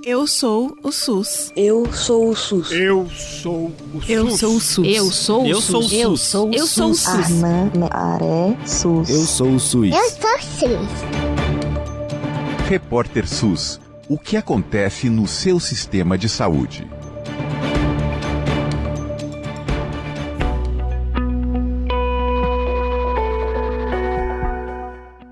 Eu sou o SUS. Eu sou o SUS. Eu sou o SUS. Eu sou o SUS. Eu sou o Eu sou o SUS. SUS. Eu sou o SUS. Armã, Aré, SUS. Eu sou o SUS. Eu sou SUS. Repórter SUS. O que acontece no seu sistema de saúde?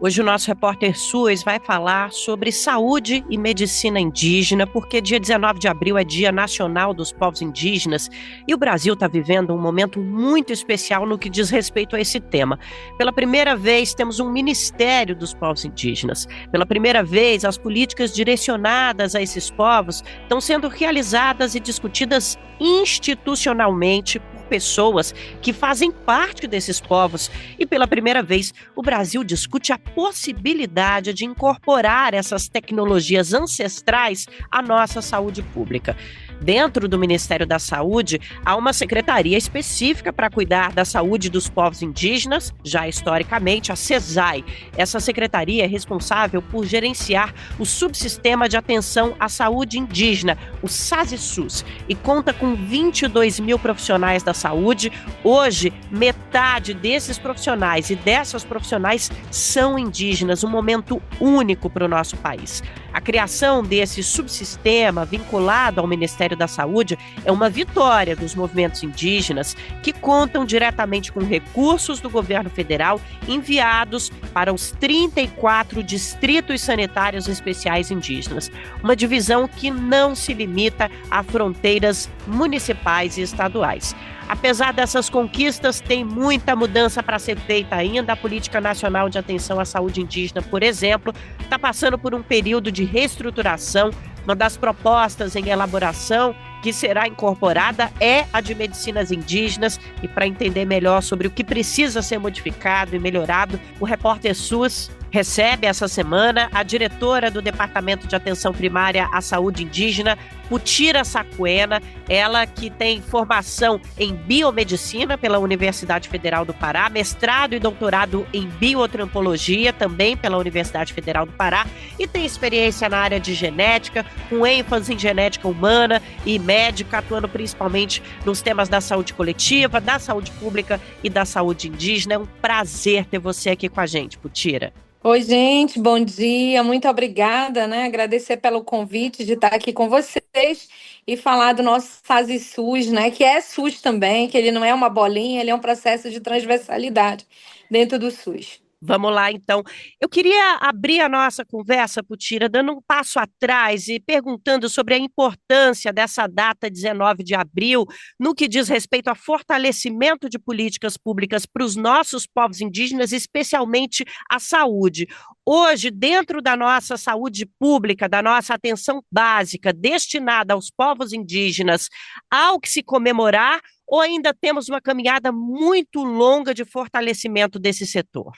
Hoje o nosso repórter SUS vai falar sobre saúde e medicina indígena, porque dia 19 de abril é Dia Nacional dos Povos Indígenas e o Brasil está vivendo um momento muito especial no que diz respeito a esse tema. Pela primeira vez, temos um Ministério dos Povos Indígenas. Pela primeira vez, as políticas direcionadas a esses povos estão sendo realizadas e discutidas institucionalmente por pessoas que fazem parte desses povos. E pela primeira vez, o Brasil discute a possibilidade de incorporar essas tecnologias ancestrais à nossa saúde pública. Dentro do Ministério da Saúde, há uma secretaria específica para cuidar da saúde dos povos indígenas, já historicamente a CESAI. Essa secretaria é responsável por gerenciar o subsistema de atenção à saúde indígena, o SASI-SUS, e conta com 22 mil profissionais da saúde. Hoje, metade desses profissionais e dessas profissionais são indígenas, um momento único para o nosso país. A criação desse subsistema vinculado ao Ministério da Saúde é uma vitória dos movimentos indígenas que contam diretamente com recursos do governo federal enviados para os 34 distritos sanitários especiais indígenas. Uma divisão que não se limita a fronteiras municipais e estaduais. Apesar dessas conquistas, tem muita mudança para ser feita ainda. A Política Nacional de Atenção à Saúde Indígena, por exemplo, está passando por um período de reestruturação. Uma das propostas em elaboração que será incorporada é a de medicinas indígenas. E para entender melhor sobre o que precisa ser modificado e melhorado, o repórter SUS recebe essa semana a diretora do Departamento de Atenção Primária à Saúde Indígena, Putira Saquena, ela que tem formação em biomedicina pela Universidade Federal do Pará, mestrado e doutorado em bioantropologia também pela Universidade Federal do Pará e tem experiência na área de genética, com ênfase em genética humana e médica, atuando principalmente nos temas da saúde coletiva, da saúde pública e da saúde indígena. É um prazer ter você aqui com a gente, Putira. Oi, gente, bom dia, muito obrigada, agradecer pelo convite de estar aqui com vocês e falar do nosso SASI-SUS, que é SUS também, que ele não é uma bolinha, ele é um processo de transversalidade dentro do SUS. Vamos lá, então. Eu queria abrir a nossa conversa, Putira, dando um passo atrás e perguntando sobre a importância dessa data 19 de abril no que diz respeito a fortalecimento de políticas públicas para os nossos povos indígenas, especialmente a saúde. Hoje, dentro da nossa saúde pública, da nossa atenção básica destinada aos povos indígenas, há o que se comemorar ou ainda temos uma caminhada muito longa de fortalecimento desse setor?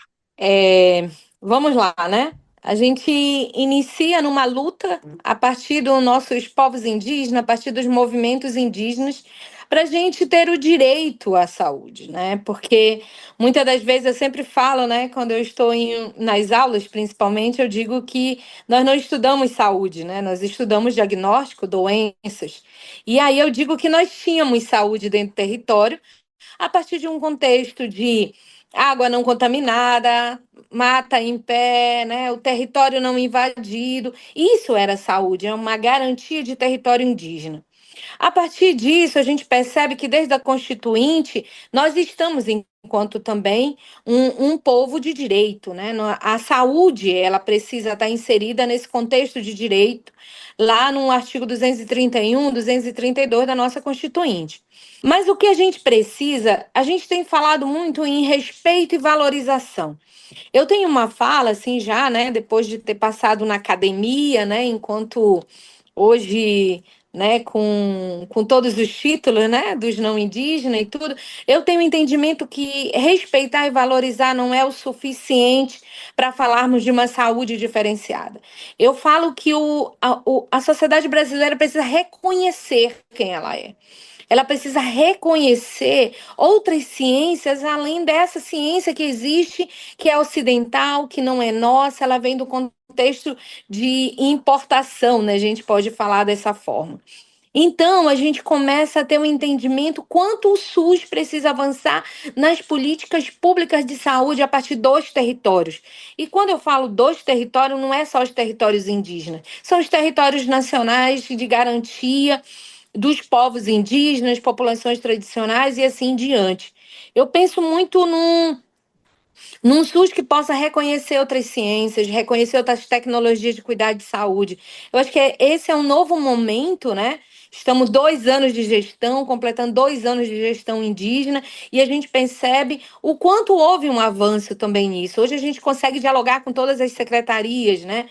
Vamos lá, A gente inicia numa luta a partir dos nossos povos indígenas, a partir dos movimentos indígenas, para a gente ter o direito à saúde, Porque muitas das vezes eu sempre falo, quando eu estou nas aulas, principalmente, eu digo que nós não estudamos saúde, Nós estudamos diagnóstico, doenças. E aí eu digo que nós tínhamos saúde dentro do território a partir de um contexto de água não contaminada, mata em pé, o território não invadido. Isso era saúde, é uma garantia de território indígena. A partir disso, a gente percebe que desde a Constituinte, nós estamos, enquanto também um povo de direito, A saúde, ela precisa estar inserida nesse contexto de direito, lá no artigo 231, 232 da nossa Constituinte. Mas o que a gente precisa, a gente tem falado muito em respeito e valorização. Eu tenho uma fala, assim, já, depois de ter passado na academia, enquanto hoje, com todos os títulos, dos não indígenas e tudo, eu tenho um entendimento que respeitar e valorizar não é o suficiente para falarmos de uma saúde diferenciada. Eu falo que a sociedade brasileira precisa reconhecer quem ela é. Ela precisa reconhecer outras ciências além dessa ciência que existe, que é ocidental, que não é nossa, ela vem do contexto de importação, né? A gente pode falar dessa forma. Então, a gente começa a ter um entendimento quanto o SUS precisa avançar nas políticas públicas de saúde a partir dos territórios. E quando eu falo dos territórios, não é só os territórios indígenas, são os territórios nacionais de garantia dos povos indígenas, populações tradicionais e assim em diante. Eu penso muito num SUS que possa reconhecer outras ciências, reconhecer outras tecnologias de cuidado de saúde. Eu acho que esse é um novo momento, né? Estamos 2 anos de gestão, completando 2 anos de gestão indígena, e a gente percebe o quanto houve um avanço também nisso. Hoje a gente consegue dialogar com todas as secretarias, né?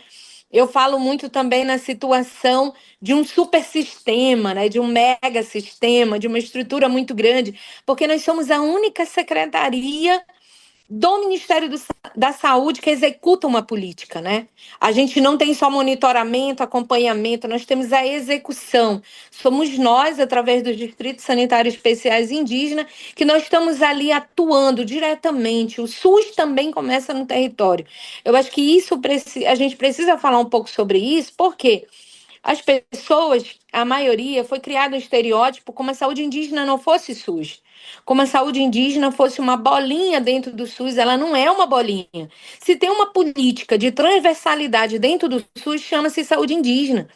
Eu falo muito também na situação de um super sistema, né, de um mega sistema, de uma estrutura muito grande, porque nós somos a única secretaria do Ministério da Saúde que executa uma política, né? A gente não tem só monitoramento, acompanhamento, nós temos a execução. Somos nós, através dos distritos sanitários especiais indígenas, que nós estamos ali atuando diretamente. O SUS também começa no território. Eu acho que isso a gente precisa falar um pouco sobre isso, porque as pessoas, a maioria, foi criado um estereótipo como a saúde indígena não fosse SUS. Como a saúde indígena fosse uma bolinha dentro do SUS, ela não é uma bolinha. Se tem uma política de transversalidade dentro do SUS, chama-se saúde indígena.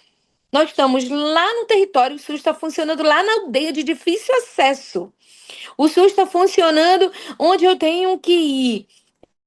Nós estamos lá no território, o SUS está funcionando lá na aldeia de difícil acesso. O SUS está funcionando onde eu tenho que ir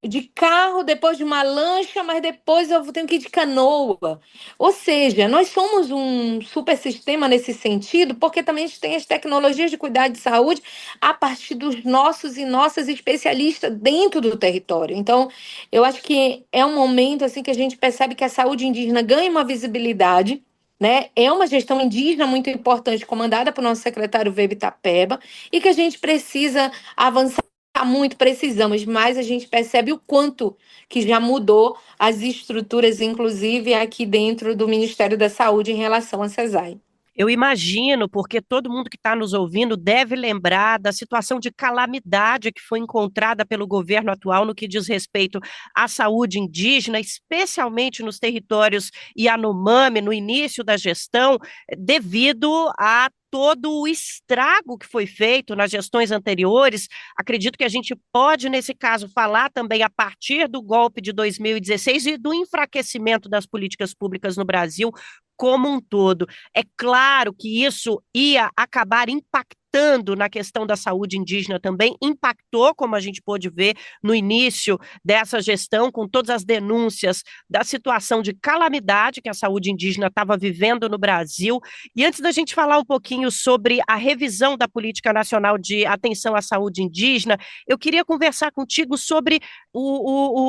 de carro, depois de uma lancha, mas depois eu tenho que ir de canoa. Ou seja, nós somos um super sistema nesse sentido, porque também a gente tem as tecnologias de cuidado de saúde a partir dos nossos e nossas especialistas dentro do território. Então, eu acho que é um momento assim que a gente percebe que a saúde indígena ganha uma visibilidade, né? É uma gestão indígena muito importante, comandada pelo nosso secretário Weber Itapeba, e que a gente precisa avançar muito, precisamos, mas a gente percebe o quanto que já mudou as estruturas, inclusive aqui dentro do Ministério da Saúde em relação à CESAI. Eu imagino, porque todo mundo que está nos ouvindo deve lembrar da situação de calamidade que foi encontrada pelo governo atual no que diz respeito à saúde indígena, especialmente nos territórios Yanomami, no início da gestão, devido a todo o estrago que foi feito nas gestões anteriores. Acredito que a gente pode, nesse caso, falar também a partir do golpe de 2016 e do enfraquecimento das políticas públicas no Brasil como um todo. É claro que isso ia acabar impactando na questão da saúde indígena também, impactou, como a gente pôde ver no início dessa gestão, com todas as denúncias da situação de calamidade que a saúde indígena estava vivendo no Brasil. E antes da gente falar um pouquinho sobre a revisão da Política Nacional de Atenção à Saúde Indígena, eu queria conversar contigo sobre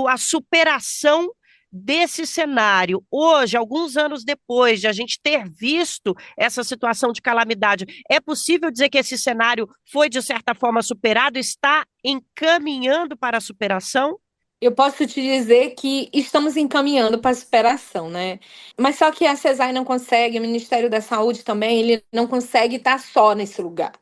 a superação desse cenário. Hoje, alguns anos depois de a gente ter visto essa situação de calamidade, é possível dizer que esse cenário foi, de certa forma, superado, está encaminhando para a superação? Eu posso te dizer que estamos encaminhando para a superação, né? Mas só que a CESAI não consegue, o Ministério da Saúde também, ele não consegue estar só nesse lugar.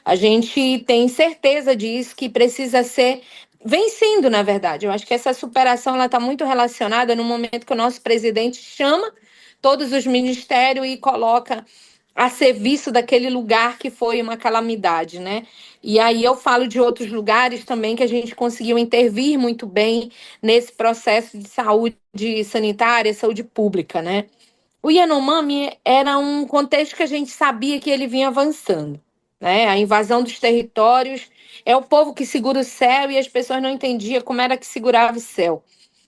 A gente tem certeza disso, que precisa ser vencendo, na verdade. Eu acho que essa superação ela está muito relacionada no momento que o nosso presidente chama todos os ministérios e coloca a serviço daquele lugar que foi uma calamidade, né? E aí eu falo de outros lugares também que a gente conseguiu intervir muito bem nesse processo de saúde sanitária, saúde pública, né? O Yanomami era um contexto que a gente sabia que ele vinha avançando, né? A invasão dos territórios é o povo que segura o céu e as pessoas não entendiam como era que segurava o céu.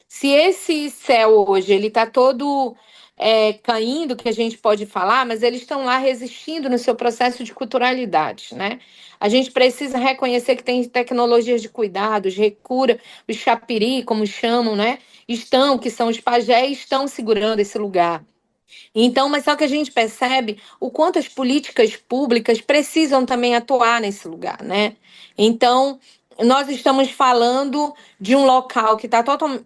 Se esse céu hoje ele está todo caindo, que a gente pode falar, mas eles estão lá resistindo no seu processo de culturalidade, né? A gente precisa reconhecer que tem tecnologias de cuidados, recura, os chapiri, como chamam, né? Que são os pajés, estão segurando esse lugar. Então, mas só que a gente percebe o quanto as políticas públicas precisam também atuar nesse lugar, né? Então, nós estamos falando de um local que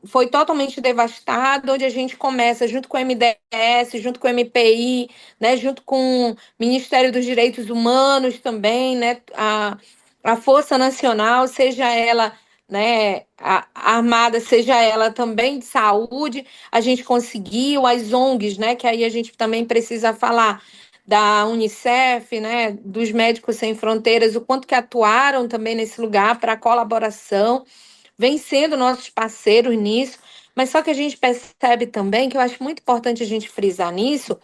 foi totalmente devastado, onde a gente começa, junto com o MDS, junto com o MPI, né, junto com o Ministério dos Direitos Humanos também, né, a Força Nacional, seja ela né, armada, seja ela também de saúde, a gente conseguiu, as ONGs, né, que aí a gente também precisa falar da Unicef, né, dos Médicos Sem Fronteiras, o quanto que atuaram também nesse lugar para colaboração, vem sendo nossos parceiros nisso, mas só que a gente percebe também, que eu acho muito importante a gente frisar nisso,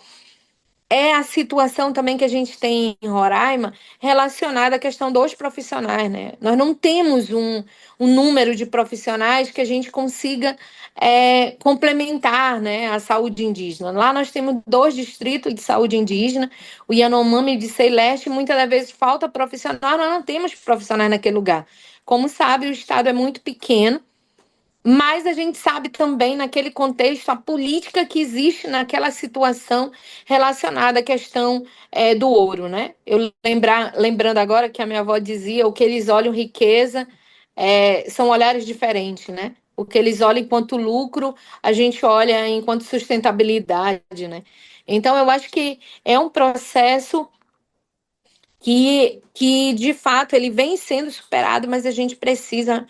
é a situação também que a gente tem em Roraima relacionada à questão dos profissionais, né? Nós não temos um número de profissionais que a gente consiga complementar, né, a saúde indígena. Lá nós temos 2 distritos de saúde indígena, o Yanomami e o Dicei Leste, e muitas das vezes falta profissional, nós não temos profissionais naquele lugar. Como sabe, o estado é muito pequeno, mas a gente sabe também, naquele contexto, a política que existe naquela situação relacionada à questão do ouro, né? Eu lembrando agora que a minha avó dizia, o que eles olham riqueza são olhares diferentes, né? O que eles olham enquanto lucro, a gente olha enquanto sustentabilidade, né? Então, eu acho que é um processo que de fato ele vem sendo superado, mas a gente precisa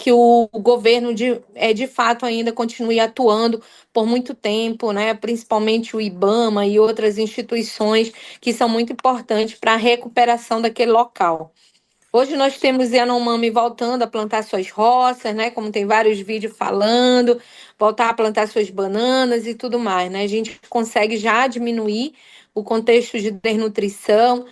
que o governo de fato ainda continue atuando por muito tempo, né? Principalmente o IBAMA e outras instituições que são muito importantes para a recuperação daquele local. Hoje nós temos Yanomami voltando a plantar suas roças, né? Como tem vários vídeos falando, voltar a plantar suas bananas e tudo mais, né? A gente consegue já diminuir o contexto de desnutrição.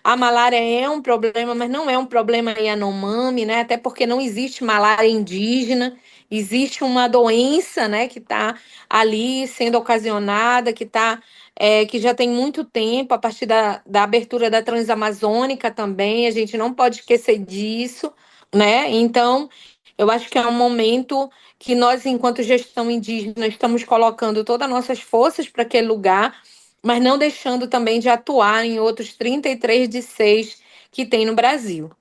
A malária é um problema, mas não é um problema Yanomami, né? Até porque não existe malária indígena, existe uma doença, né, que está ali sendo ocasionada, que já tem muito tempo, a partir da abertura da Transamazônica também, a gente não pode esquecer disso, né? Então, eu acho que é um momento que nós, enquanto gestão indígena, estamos colocando todas as nossas forças para aquele lugar, mas não deixando também de atuar em outros 33 de 6 que tem no Brasil.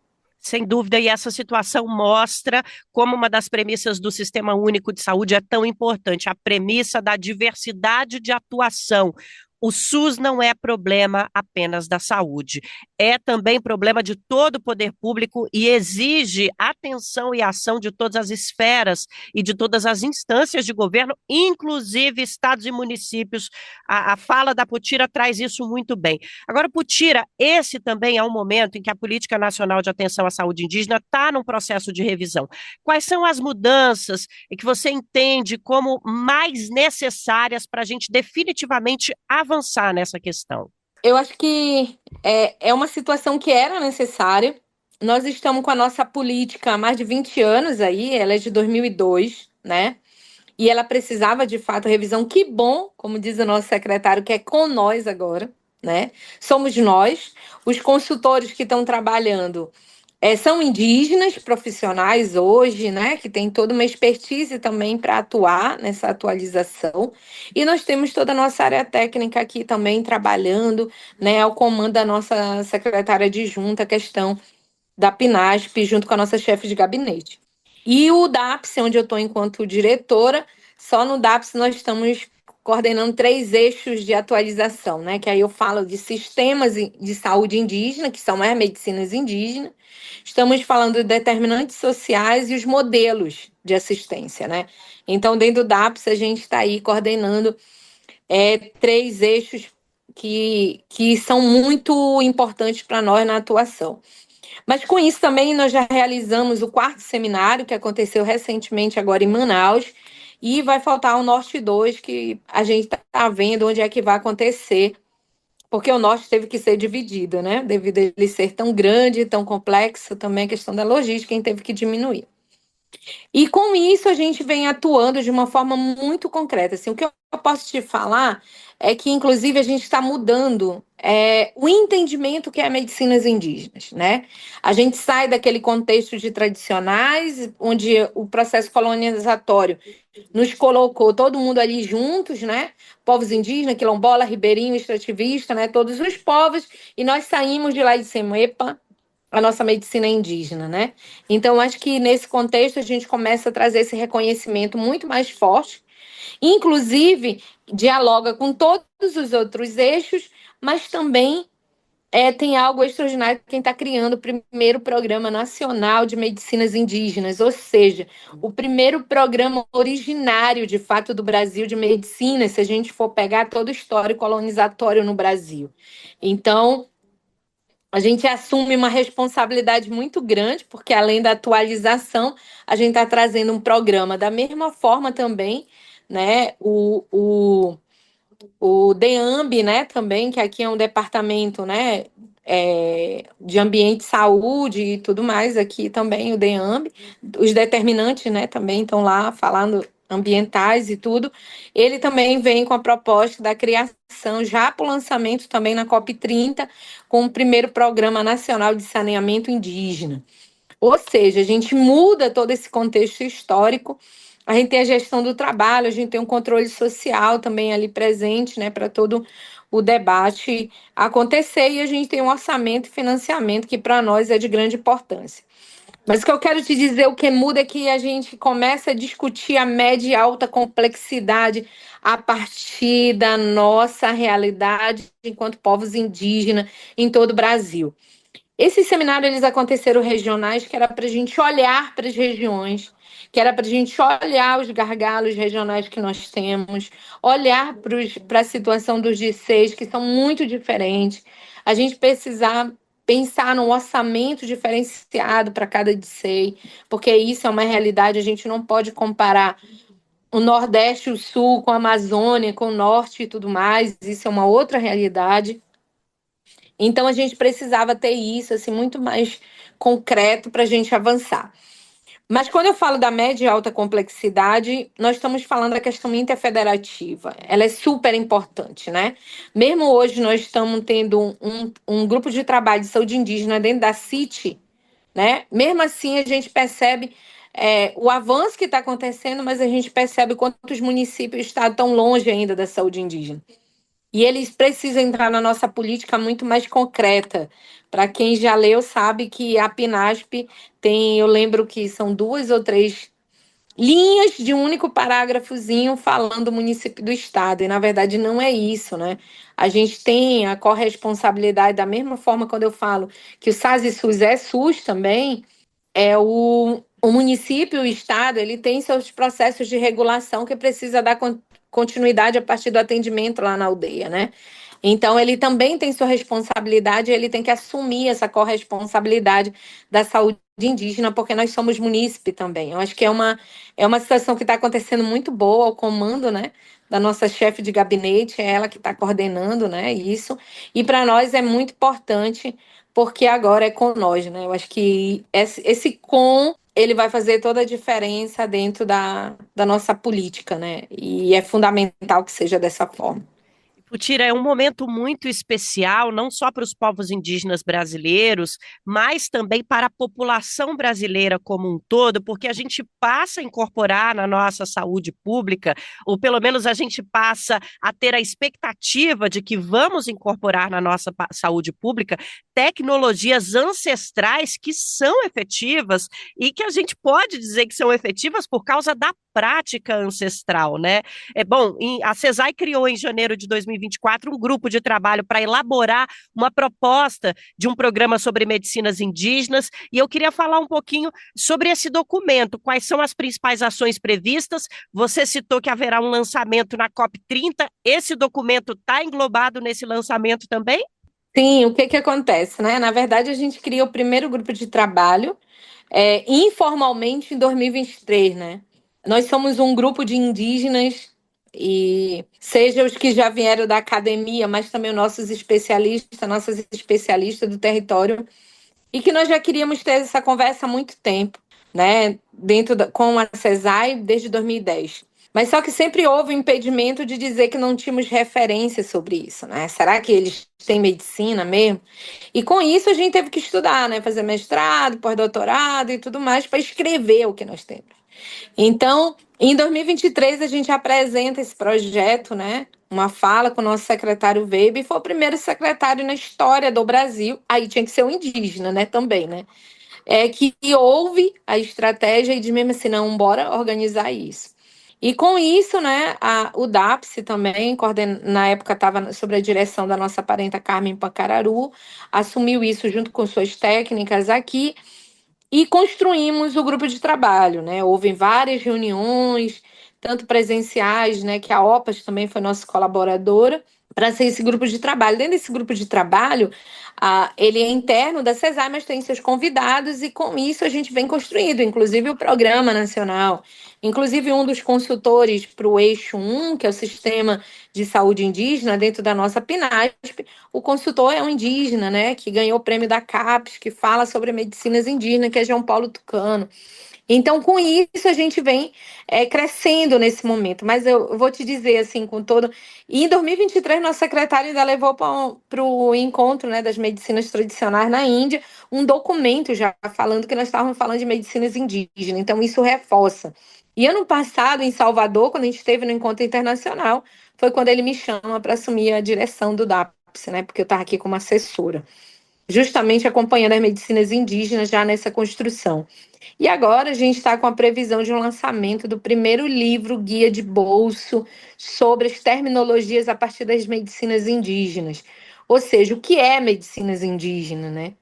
Sem dúvida, e essa situação mostra como uma das premissas do Sistema Único de Saúde é tão importante, a premissa da diversidade de atuação. O SUS não é problema apenas da saúde, é também problema de todo o poder público e exige atenção e ação de todas as esferas e de todas as instâncias de governo, inclusive estados e municípios. A fala da Putira traz isso muito bem. Agora, Putira, esse também é um momento em que a Política Nacional de Atenção à Saúde Indígena está num processo de revisão. Quais são as mudanças que você entende como mais necessárias para a gente definitivamente avançar nessa questão? Eu acho que é uma situação que era necessária. Nós estamos com a nossa política há mais de 20 anos aí, ela é de 2002, né? E ela precisava, de fato, revisão. Que bom, como diz o nosso secretário, que é com nós agora, né? Somos nós, os consultores que estão trabalhando são indígenas profissionais hoje, né? Que tem toda uma expertise também para atuar nessa atualização. E nós temos toda a nossa área técnica aqui também trabalhando, né? Ao comando da nossa secretária adjunta, a questão da PNASP, junto com a nossa chefe de gabinete. E o DAPS, onde eu estou enquanto diretora, só no DAPS nós estamos coordenando 3 eixos de atualização, né? Que aí eu falo de sistemas de saúde indígena, que são as medicinas indígenas. Estamos falando de determinantes sociais e os modelos de assistência, né? Então, dentro do DAPS, a gente está aí coordenando 3 eixos que são muito importantes para nós na atuação. Mas com isso também nós já realizamos o 4º seminário, que aconteceu recentemente agora em Manaus, e vai faltar o Norte 2, que a gente está vendo onde é que vai acontecer, porque o Norte teve que ser dividido, né? Devido a ele ser tão grande, tão complexo, também a questão da logística, a gente teve que diminuir. E com isso a gente vem atuando de uma forma muito concreta. Assim, o que eu posso te falar é que, inclusive, a gente está mudando o entendimento que é medicinas indígenas, né? A gente sai daquele contexto de tradicionais, onde o processo colonizatório nos colocou todo mundo ali juntos, né? Povos indígenas, quilombola, ribeirinho, extrativista, né? Todos os povos, e nós saímos de lá e dissemos, epa, a nossa medicina indígena, né? Então, acho que nesse contexto a gente começa a trazer esse reconhecimento muito mais forte, inclusive dialoga com todos os outros eixos, mas também tem algo extraordinário quem está criando o primeiro programa nacional de medicinas indígenas, ou seja, o primeiro programa originário, de fato, do Brasil de medicina, se a gente for pegar todo o histórico colonizatório no Brasil. Então, a gente assume uma responsabilidade muito grande, porque além da atualização, a gente está trazendo um programa da mesma forma também, né? O DEAMB, né, também, que aqui é um departamento, né, de ambiente e saúde e tudo mais, aqui também o DEAMB, os determinantes, né, também estão lá falando ambientais e tudo. Ele também vem com a proposta da criação, já para o lançamento também na COP30, com o primeiro Programa Nacional de Saneamento Indígena. Ou seja, a gente muda todo esse contexto histórico. A gente tem a gestão do trabalho, a gente tem um controle social também ali presente, né, para todo o debate acontecer, e a gente tem um orçamento e financiamento que para nós é de grande importância. Mas o que eu quero te dizer, o que muda é que a gente começa a discutir a média e alta complexidade a partir da nossa realidade enquanto povos indígenas em todo o Brasil. Esses seminários eles aconteceram regionais, que era para a gente olhar para as regiões, que era para a gente olhar os gargalos regionais que nós temos, olhar para a situação dos DCs, que são muito diferentes. A gente precisar pensar num orçamento diferenciado para cada DCEI, porque isso é uma realidade, a gente não pode comparar o Nordeste, o Sul, com a Amazônia, com o Norte e tudo mais, isso é uma outra realidade. Então a gente precisava ter isso assim muito mais concreto para a gente avançar. Mas quando eu falo da média e alta complexidade, nós estamos falando da questão interfederativa. Ela é super importante, né? Mesmo hoje nós estamos tendo um grupo de trabalho de saúde indígena dentro da CIT, né? Mesmo assim a gente percebe o avanço que está acontecendo, mas a gente percebe quantos municípios estão tão longe ainda da saúde indígena. E eles precisam entrar na nossa política muito mais concreta. Para quem já leu, sabe que a PNASP tem, eu lembro que são 2 ou 3 linhas de um único parágrafozinho falando do município do estado. E, na verdade, não é isso, né? A gente tem a corresponsabilidade, da mesma forma quando eu falo que o SAS e SUS é SUS também, o município, o estado, ele tem seus processos de regulação que precisa dar continuidade a partir do atendimento lá na aldeia, né? Então, ele também tem sua responsabilidade, ele tem que assumir essa corresponsabilidade da saúde indígena, porque nós somos munícipe também. Eu acho que é uma situação que está acontecendo muito boa, o comando, né, da nossa chefe de gabinete, é ela que está coordenando, né, isso. E para nós é muito importante, porque agora é com nós, né? Eu acho que esse com ele vai fazer toda a diferença dentro da nossa política, né? E é fundamental que seja dessa forma. Putira, é um momento muito especial, não só para os povos indígenas brasileiros, mas também para a população brasileira como um todo, porque a gente passa a incorporar na nossa saúde pública, ou pelo menos a gente passa a ter a expectativa de que vamos incorporar na nossa saúde pública tecnologias ancestrais que são efetivas e que a gente pode dizer que são efetivas por causa da prática ancestral, né? Bom, a CESAI criou em janeiro de 2024 um grupo de trabalho para elaborar uma proposta de um programa sobre medicinas indígenas, e eu queria falar um pouquinho sobre esse documento, quais são as principais ações previstas. Você citou que haverá um lançamento na COP30, esse documento está englobado nesse lançamento também? Sim, o que acontece, né? Na verdade, a gente cria o primeiro grupo de trabalho informalmente em 2023, né? Nós somos um grupo de indígenas, e seja os que já vieram da academia, mas também os nossos especialistas, nossas especialistas do território, e que nós já queríamos ter essa conversa há muito tempo, né? Com a CESAI desde 2010. Mas só que sempre houve um impedimento de dizer que não tínhamos referência sobre isso, né? Será que eles têm medicina mesmo? E com isso a gente teve que estudar, né? Fazer mestrado, pós-doutorado e tudo mais para escrever o que nós temos. Então, em 2023 a gente apresenta esse projeto, né? Uma fala com o nosso secretário Weber, e foi o primeiro secretário na história do Brasil. Aí tinha que ser um indígena, né? Também, né? Que houve a estratégia e de mesmo assim, não, bora organizar isso. E com isso, né, o DAPS também, na época estava sob a direção da nossa parenta Carmen Pancararu, assumiu isso junto com suas técnicas aqui e construímos o grupo de trabalho, né? Houve várias reuniões, tanto presenciais, né, que a OPAS também foi nossa colaboradora, para ser esse grupo de trabalho. Dentro desse grupo de trabalho, ele é interno da CESAI, mas tem seus convidados, e com isso a gente vem construindo, inclusive o Programa Nacional, inclusive um dos consultores para o Eixo 1, que é o Sistema de Saúde Indígena, dentro da nossa PNASP, o consultor é um indígena, né, que ganhou o prêmio da CAPES, que fala sobre medicinas indígenas, que é João Paulo Tucano. Então, com isso, a gente vem crescendo nesse momento. Mas eu vou te dizer, assim, com todo... E em 2023, nosso secretário ainda levou para o encontro, né, das medicinas tradicionais na Índia um documento já falando que nós estávamos falando de medicinas indígenas. Então, isso reforça. E ano passado, em Salvador, quando a gente esteve no encontro internacional, foi quando ele me chama para assumir a direção do DAPS, né, porque eu estava aqui como assessora, justamente acompanhando as medicinas indígenas já nessa construção. E agora a gente está com a previsão de um lançamento do primeiro livro guia de bolso sobre as terminologias a partir das medicinas indígenas. Ou seja, o que é medicinas indígenas, né?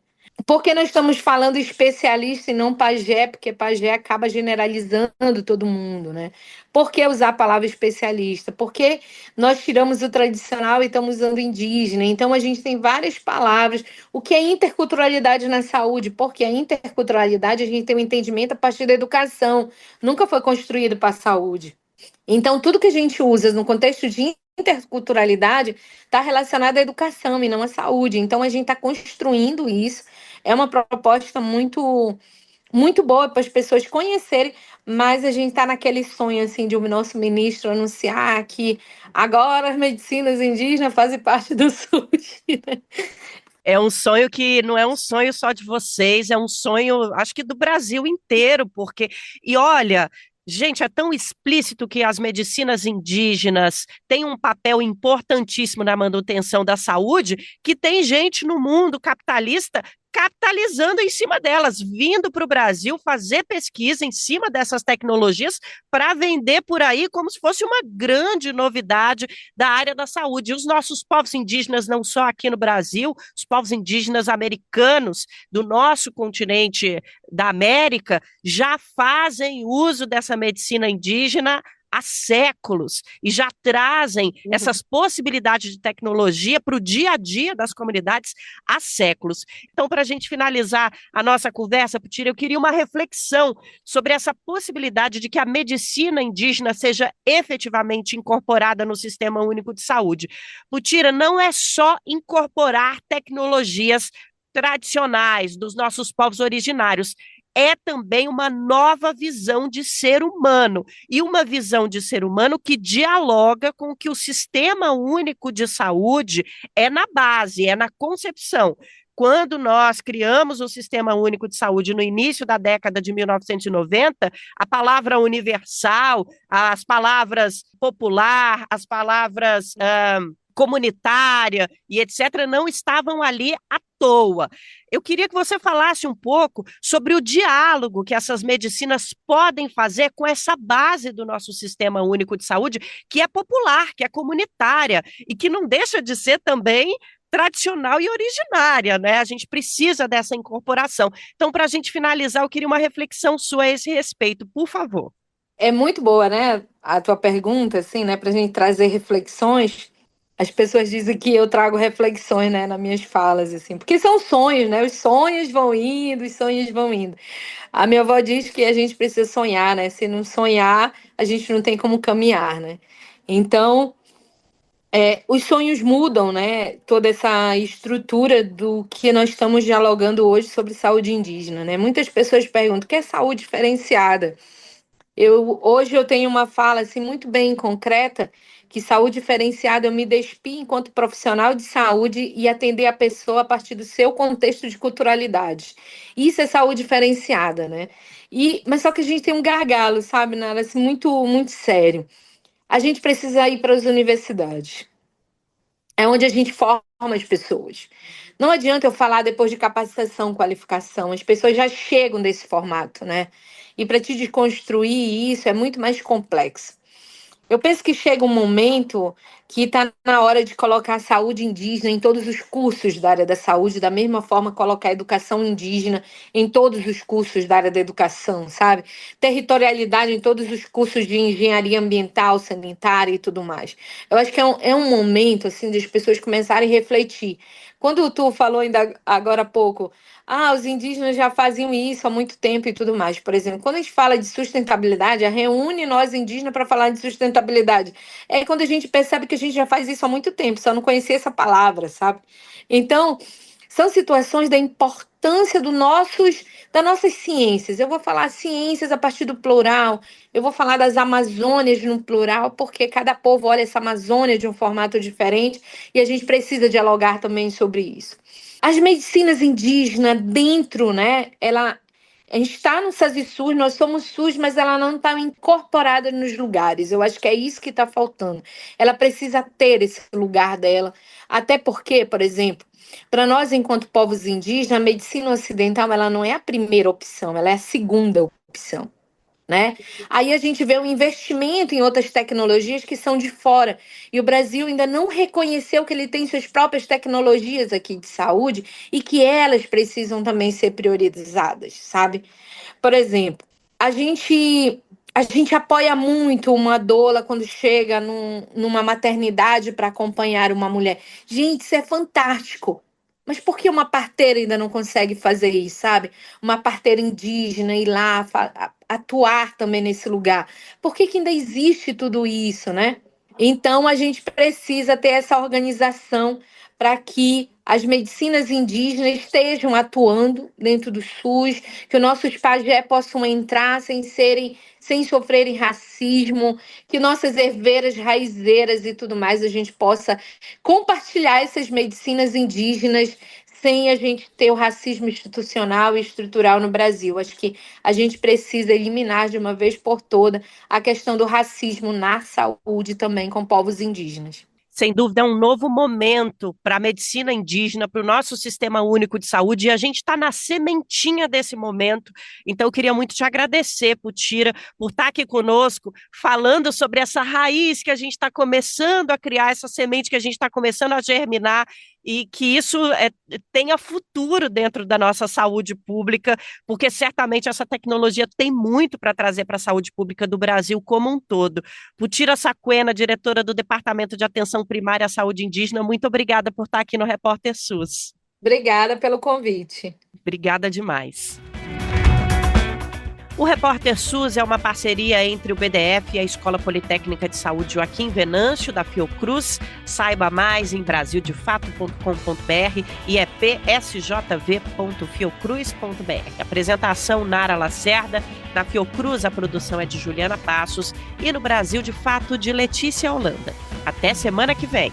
Por que nós estamos falando especialista e não pajé? Porque pajé acaba generalizando todo mundo, né? Por que usar a palavra especialista? Porque nós tiramos o tradicional e estamos usando indígena. Então, a gente tem várias palavras. O que é interculturalidade na saúde? Porque a interculturalidade a gente tem um entendimento a partir da educação. Nunca foi construído para a saúde. Então, tudo que a gente usa no contexto de interculturalidade está relacionado à educação e não à saúde. Então, a gente está construindo isso. É uma proposta muito boa para as pessoas conhecerem, mas a gente está naquele sonho assim de o nosso ministro anunciar que agora as medicinas indígenas fazem parte do SUS. É um sonho que não é um sonho só de vocês, é um sonho, acho que do Brasil inteiro, porque, e olha, gente, é tão explícito que as medicinas indígenas têm um papel importantíssimo na manutenção da saúde, que tem gente no mundo capitalista capitalizando em cima delas, vindo para o Brasil fazer pesquisa em cima dessas tecnologias para vender por aí como se fosse uma grande novidade da área da saúde. E os nossos povos indígenas, não só aqui no Brasil, os povos indígenas americanos do nosso continente da América, já fazem uso dessa medicina indígena há séculos e já trazem essas possibilidades de tecnologia para o dia a dia das comunidades há séculos. Então, para a gente finalizar a nossa conversa, Putira, eu queria uma reflexão sobre essa possibilidade de que a medicina indígena seja efetivamente incorporada no Sistema Único de Saúde. Putira, não é só incorporar tecnologias tradicionais dos nossos povos originários, é também uma nova visão de ser humano, e uma visão de ser humano que dialoga com o que o Sistema Único de Saúde é na base, é na concepção. Quando nós criamos o Sistema Único de Saúde no início da década de 1990, a palavra universal, as palavras popular, as palavras comunitária e etc., não estavam ali à toa. Eu queria que você falasse um pouco sobre o diálogo que essas medicinas podem fazer com essa base do nosso Sistema Único de Saúde, que é popular, que é comunitária e que não deixa de ser também tradicional e originária, né? A gente precisa dessa incorporação. Então, para a gente finalizar, eu queria uma reflexão sua a esse respeito, por favor. É muito boa, né, a tua pergunta, assim, né, para a gente trazer reflexões. As pessoas dizem que eu trago reflexões, né, nas minhas falas, assim, porque são sonhos, né? Os sonhos vão indo, os sonhos vão indo. A minha avó diz que a gente precisa sonhar, né? Se não sonhar, a gente não tem como caminhar, né? Então, os sonhos mudam, né? Toda essa estrutura do que nós estamos dialogando hoje sobre saúde indígena, né? Muitas pessoas perguntam: o que é saúde diferenciada? Hoje eu tenho uma fala assim muito bem concreta, que saúde diferenciada eu me despi enquanto profissional de saúde e atender a pessoa a partir do seu contexto de culturalidade. Isso é saúde diferenciada, né? Mas só que a gente tem um gargalo, sabe, Nara, assim, muito sério. A gente precisa ir para as universidades. É onde a gente forma as pessoas. Não adianta eu falar depois de capacitação, qualificação. As pessoas já chegam desse formato, né? E para te desconstruir isso é muito mais complexo. Eu penso que chega um momento que está na hora de colocar a saúde indígena em todos os cursos da área da saúde, da mesma forma colocar a educação indígena em todos os cursos da área da educação, sabe? Territorialidade em todos os cursos de engenharia ambiental, sanitária e tudo mais. Eu acho que é um momento, assim, de as pessoas começarem a refletir. Quando tu falou ainda agora há pouco, os indígenas já faziam isso há muito tempo e tudo mais. Por exemplo, quando a gente fala de sustentabilidade, reúne nós indígenas para falar de sustentabilidade. É quando a gente percebe que a gente já faz isso há muito tempo, só não conhecia essa palavra, sabe? Então, são situações da importância das nossas ciências. Eu vou falar ciências a partir do plural, eu vou falar das Amazônias no plural, porque cada povo olha essa Amazônia de um formato diferente e a gente precisa dialogar também sobre isso. As medicinas indígenas dentro, né? A gente está no SASI-SUS, nós somos SUS, mas ela não está incorporada nos lugares. Eu acho que é isso que está faltando. Ela precisa ter esse lugar dela. Até porque, por exemplo, para nós, enquanto povos indígenas, a medicina ocidental ela não é a primeira opção, ela é a segunda opção. Né? Aí a gente vê um investimento em outras tecnologias que são de fora. E o Brasil ainda não reconheceu que ele tem suas próprias tecnologias aqui de saúde e que elas precisam também ser priorizadas, sabe? Por exemplo, a gente apoia muito uma doula quando chega numa maternidade para acompanhar uma mulher. Gente, isso é fantástico. Mas por que uma parteira ainda não consegue fazer isso, sabe? Uma parteira indígena ir lá atuar também nesse lugar. Por que ainda existe tudo isso, né? Então a gente precisa ter essa organização para que as medicinas indígenas estejam atuando dentro do SUS, que os nossos pajés possam entrar sem sofrerem racismo, que nossas herveiras, raizeiras e tudo mais, a gente possa compartilhar essas medicinas indígenas sem a gente ter o racismo institucional e estrutural no Brasil. Acho que a gente precisa eliminar de uma vez por toda a questão do racismo na saúde também com povos indígenas. Sem dúvida, é um novo momento para a medicina indígena, para o nosso sistema único de saúde, e a gente está na sementinha desse momento. Então, eu queria muito te agradecer, Putira, por estar aqui conosco, falando sobre essa raiz que a gente está começando a criar, essa semente que a gente está começando a germinar, e que isso tenha futuro dentro da nossa saúde pública, porque certamente essa tecnologia tem muito para trazer para a saúde pública do Brasil como um todo. Putira Saquena, diretora do Departamento de Atenção Primária à Saúde Indígena, muito obrigada por estar aqui no Repórter SUS. Obrigada pelo convite. Obrigada demais. O Repórter SUS é uma parceria entre o BDF e a Escola Politécnica de Saúde Joaquim Venâncio, da Fiocruz. Saiba mais em brasildefato.com.br e é psjv.fiocruz.br. Apresentação Nara Lacerda. Na Fiocruz, a produção é de Juliana Passos e no Brasil de Fato, de Letícia Holanda. Até semana que vem.